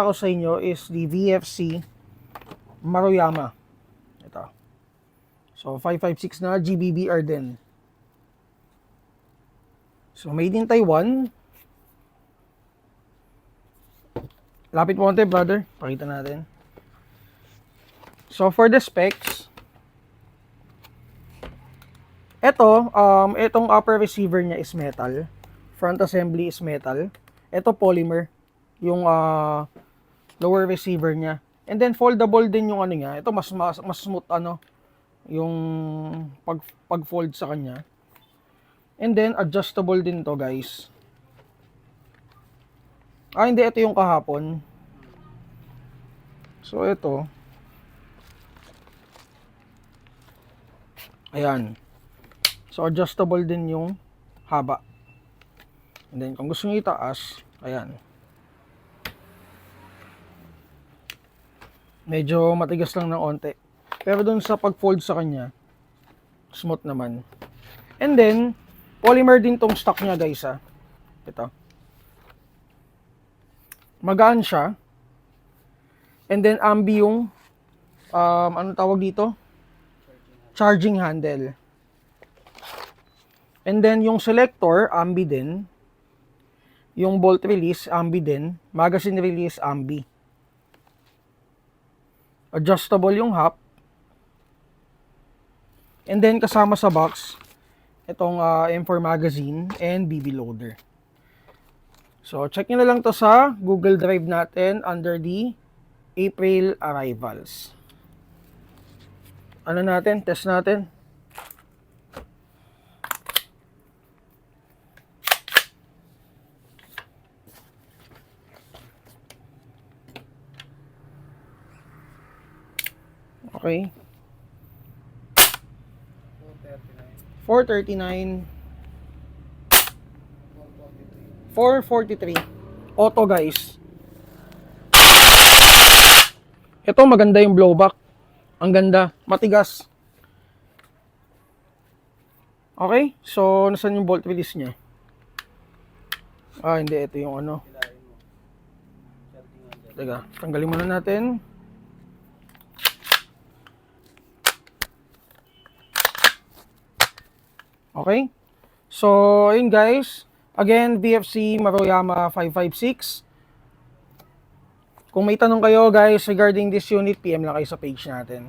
ako sa inyo is the VFC Maruyama. Ito. So 556 na GBBR din. So made in Taiwan. Lapit mo konti, brother. Pakita natin. So for the specs, itong upper receiver niya is metal. Front assembly is metal. Ito polymer, yung lower receiver niya. And then foldable din yung ano niya. Ito mas smooth yung pag-fold sa kanya. And then adjustable din to, guys. Hindi, ito yung kahapon. So ito. Ayan. So adjustable din yung haba. And then kung gusto niyo itaas, ayan. Medyo matigas lang ng onte. Pero dun sa pag-fold sa kanya, smooth naman. And then, polymer din tong stock niya, guys, ha. Ito. Magaan siya. And then, ambi yung, ano tawag dito? Charging handle. And then, yung selector, ambi din. Yung bolt release, ambi din. Magazine release, ambi. Adjustable yung hub. And then kasama sa box itong M4 magazine and BB loader. So check nyo na lang to sa Google Drive natin under the April arrivals. Ano natin? Test natin. Okay. 439. 443. Auto, guys. Ito maganda yung blowback. Ang ganda, matigas. Okay, so nasan yung bolt release niya? Hindi, ito yung ano. Teka, tanggalin muna natin. Okay? So, yun guys. Again, VFC Maruyama 556. Kung may tanong kayo guys regarding this unit, PM lang kayo sa page natin.